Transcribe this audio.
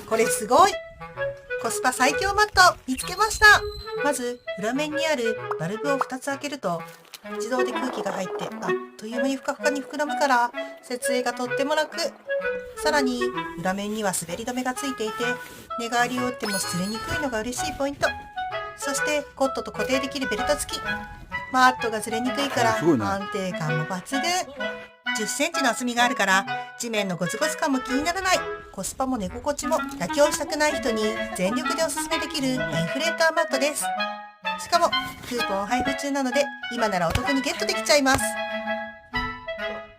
これすごい。コスパ最強マット見つけました。まず裏面にあるバルブを2つ開けると自動で空気が入ってあっという間にふかふかに膨らむから設営がとっても楽。さらに裏面には滑り止めがついていて寝返りを打っても擦れにくいのが嬉しいポイント。そしてコットと固定できるベルト付き。マットがずれにくいからすごいね安定感も抜群。10センチの厚みがあるから地面のゴツゴツ感も気にならない。コスパも寝心地も妥協したくない人に全力でおすすめできるインフレーターマットです。しかもクーポン配布中なので今ならお得にゲットできちゃいます。